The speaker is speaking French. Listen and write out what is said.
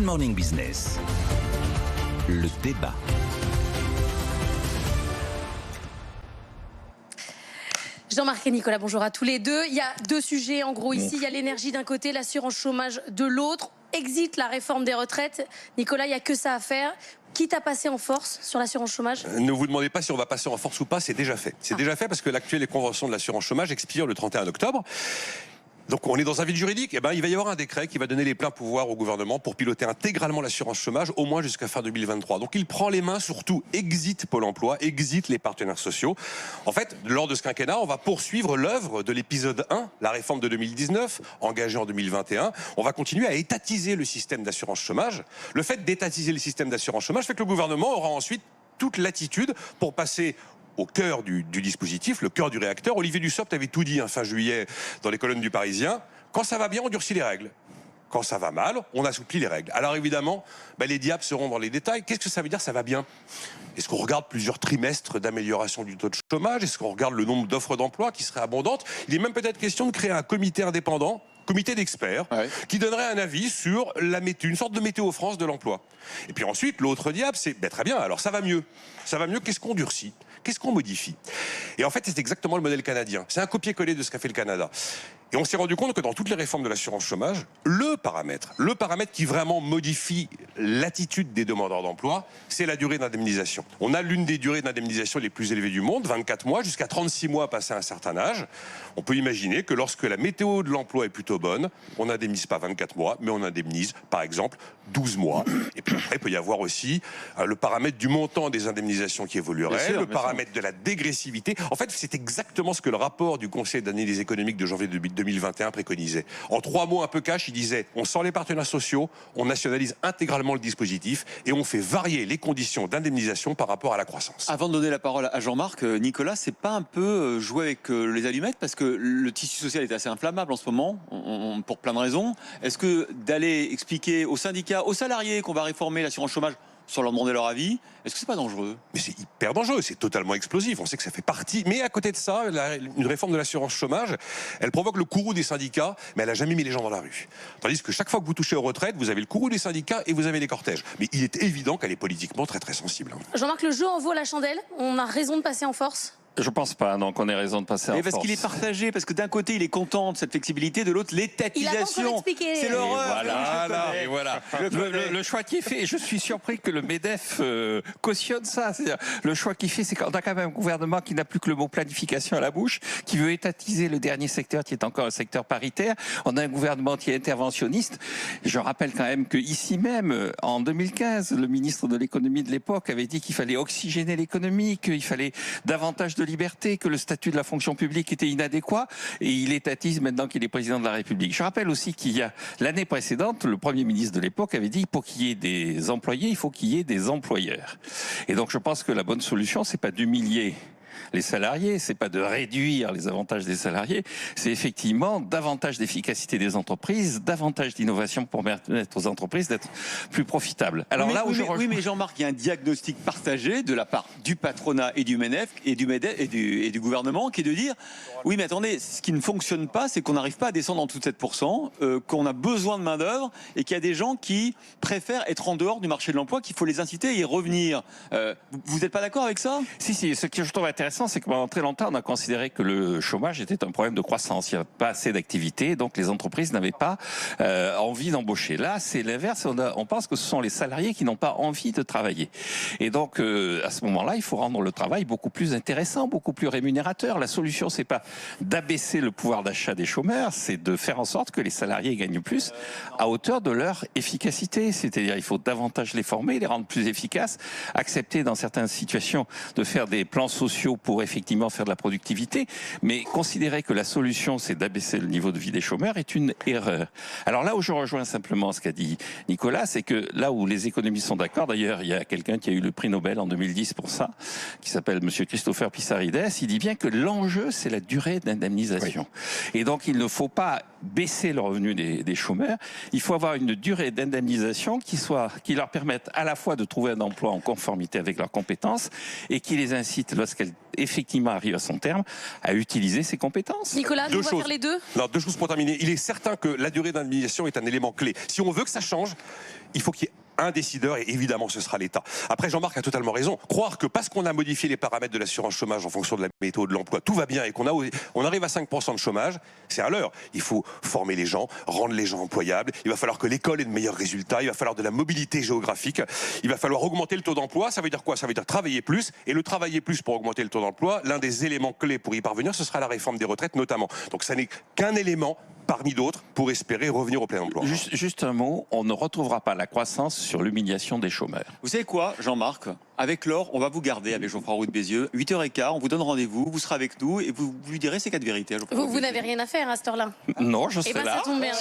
Morning Business, le débat. Jean-Marc et Nicolas, bonjour à tous les deux. Il y a deux sujets en gros ici. Il y a l'énergie d'un côté, l'assurance chômage de l'autre. Exit la réforme des retraites. Nicolas, il n'y a que ça à faire. Quitte à passer en force sur l'assurance chômage? Ne vous demandez pas si on va passer en force ou pas, c'est déjà fait. C'est déjà fait parce que l'actuelle convention de l'assurance chômage expire le 31 octobre. Donc on est dans un vide juridique, il va y avoir un décret qui va donner les pleins pouvoirs au gouvernement pour piloter intégralement l'assurance chômage, au moins jusqu'à fin 2023. Donc il prend les mains, surtout exit Pôle emploi, exit les partenaires sociaux. En fait, lors de ce quinquennat, on va poursuivre l'œuvre de l'épisode 1, la réforme de 2019, engagée en 2021. On va continuer à étatiser le système d'assurance chômage. Le fait d'étatiser le système d'assurance chômage fait que le gouvernement aura ensuite toute latitude pour passer au cœur du dispositif, le cœur du réacteur. Olivier Dussopt avait tout dit fin juillet dans les colonnes du Parisien. Quand ça va bien, on durcit les règles. Quand ça va mal, on assouplit les règles. Alors évidemment, les diables seront dans les détails. Qu'est-ce que ça veut dire, ça va bien? Est-ce qu'on regarde plusieurs trimestres d'amélioration du taux de chômage? Est-ce qu'on regarde le nombre d'offres d'emploi qui seraient abondantes? Il est même peut-être question de créer un comité indépendant, comité d'experts, qui donnerait un avis sur une sorte de météo France de l'emploi. Et puis ensuite, l'autre diable, c'est très bien, alors ça va mieux. Ça va mieux, qu'est-ce qu'on durcit? Qu'est-ce qu'on modifie? Et en fait, c'est exactement le modèle canadien. C'est un copier-coller de ce qu'a fait le Canada. Et on s'est rendu compte que dans toutes les réformes de l'assurance chômage, le paramètre qui vraiment modifie l'attitude des demandeurs d'emploi, c'est la durée d'indemnisation. On a l'une des durées d'indemnisation les plus élevées du monde, 24 mois, jusqu'à 36 mois passé un certain âge. On peut imaginer que lorsque la météo de l'emploi est plutôt bonne, on n'indemnise pas 24 mois, mais on indemnise, par exemple, 12 mois. Et puis après, il peut y avoir aussi le paramètre du montant des indemnisations qui évoluerait, le paramètre de la dégressivité. En fait, c'est exactement ce que le rapport du Conseil d'analyse économique de janvier 2021 préconisait. En 3 mots un peu cash, il disait on sort les partenaires sociaux, on nationalise intégralement le dispositif et on fait varier les conditions d'indemnisation par rapport à la croissance. Avant de donner la parole à Jean-Marc, Nicolas, c'est pas un peu jouer avec les allumettes parce que le tissu social est assez inflammable en ce moment, pour plein de raisons. Est-ce que d'aller expliquer aux syndicats, aux salariés qu'on va réformer l'assurance chômage sans leur demander leur avis, est-ce que c'est pas dangereux? Mais c'est hyper dangereux, c'est totalement explosif, on sait que ça fait partie. Mais à côté de ça, une réforme de l'assurance chômage, elle provoque le courroux des syndicats, mais elle n'a jamais mis les gens dans la rue. Tandis que chaque fois que vous touchez aux retraites, vous avez le courroux des syndicats et vous avez les cortèges. Mais il est évident qu'elle est politiquement très très sensible. Jean-Marc, le jeu en vaut la chandelle? On a raison de passer en force? Je pense pas, donc on ait raison de passer en force. Parce qu'il est partagé, parce que d'un côté il est content de cette flexibilité, de l'autre l'étatisation. C'est l'horreur. Et voilà. Le choix qui est fait, et je suis surpris que le MEDEF cautionne ça. C'est-à-dire, le choix qui est fait, c'est qu'on a quand même un gouvernement qui n'a plus que le mot planification à la bouche, qui veut étatiser le dernier secteur qui est encore un secteur paritaire. On a un gouvernement qui est interventionniste. Je rappelle quand même que ici même, en 2015, le ministre de l'économie de l'époque avait dit qu'il fallait oxygéner l'économie, qu'il fallait davantage de liberté, que le statut de la fonction publique était inadéquat, et il étatise maintenant qu'il est président de la République. Je rappelle aussi qu'il y a l'année précédente, le Premier ministre de l'époque avait dit pour qu'il y ait des employés, il faut qu'il y ait des employeurs. Et donc je pense que la bonne solution, c'est pas d'humilier les salariés, c'est pas de réduire les avantages des salariés, c'est effectivement davantage d'efficacité des entreprises, davantage d'innovation pour permettre aux entreprises d'être plus profitables. Alors oui, mais Jean-Marc, il y a un diagnostic partagé de la part du patronat et du MEDEF et du gouvernement qui est de dire oui, mais attendez, ce qui ne fonctionne pas, c'est qu'on n'arrive pas à descendre en dessous de 7%, qu'on a besoin de main d'œuvre et qu'il y a des gens qui préfèrent être en dehors du marché de l'emploi, qu'il faut les inciter à y revenir. Vous n'êtes pas d'accord avec ça? Si, ce que je trouve intéressant, c'est que pendant très longtemps, on a considéré que le chômage était un problème de croissance. Il n'y avait pas assez d'activité, donc les entreprises n'avaient pas envie d'embaucher. Là, c'est l'inverse. On pense que ce sont les salariés qui n'ont pas envie de travailler. Et donc, à ce moment-là, il faut rendre le travail beaucoup plus intéressant, beaucoup plus rémunérateur. La solution, c'est pas d'abaisser le pouvoir d'achat des chômeurs, c'est de faire en sorte que les salariés gagnent plus à hauteur de leur efficacité. C'est-à-dire, il faut davantage les former, les rendre plus efficaces, accepter dans certaines situations de faire des plans sociaux pour effectivement faire de la productivité, mais considérer que la solution c'est d'abaisser le niveau de vie des chômeurs est une erreur. Alors là où je rejoins simplement ce qu'a dit Nicolas, c'est que là où les économistes sont d'accord, d'ailleurs il y a quelqu'un qui a eu le prix Nobel en 2010 pour ça, qui s'appelle Monsieur Christopher Pissarides, il dit bien que l'enjeu c'est la durée d'indemnisation. Oui. Et donc il ne faut pas baisser le revenu des chômeurs, il faut avoir une durée d'indemnisation qui leur permette à la fois de trouver un emploi en conformité avec leurs compétences et qui les incite, lorsqu'elles effectivement arrivent à son terme, à utiliser ces compétences. Nicolas, Deux on va choses. faire les deux. Non, deux choses pour terminer. Il est certain que la durée d'indemnisation est un élément clé. Si on veut que ça change, il faut qu'il y ait un décideur, et évidemment ce sera l'État. Après, Jean-Marc a totalement raison. Croire que parce qu'on a modifié les paramètres de l'assurance chômage en fonction de la météo de l'emploi, tout va bien et on arrive à 5% de chômage, c'est un leurre. Il faut former les gens, rendre les gens employables, il va falloir que l'école ait de meilleurs résultats, il va falloir de la mobilité géographique, il va falloir augmenter le taux d'emploi. Ça veut dire quoi? Ça veut dire travailler plus, et le travailler plus pour augmenter le taux d'emploi, l'un des éléments clés pour y parvenir, ce sera la réforme des retraites notamment. Donc ça n'est qu'un élément parmi d'autres pour espérer revenir au plein emploi. Juste un mot, on ne retrouvera pas la croissance sur l'humiliation des chômeurs. Vous savez quoi, Jean-Marc? Avec Laure, on va vous garder avec Geoffroy Roux de Bézieux. 8h15, on vous donne rendez-vous, vous serez avec nous et vous lui direz ces 4 vérités à Geoffroy Roux de Vous Bézieux. n'avez rien à faire à cette heure-là. Non, je Eh serai ben, là. ça tombe bien.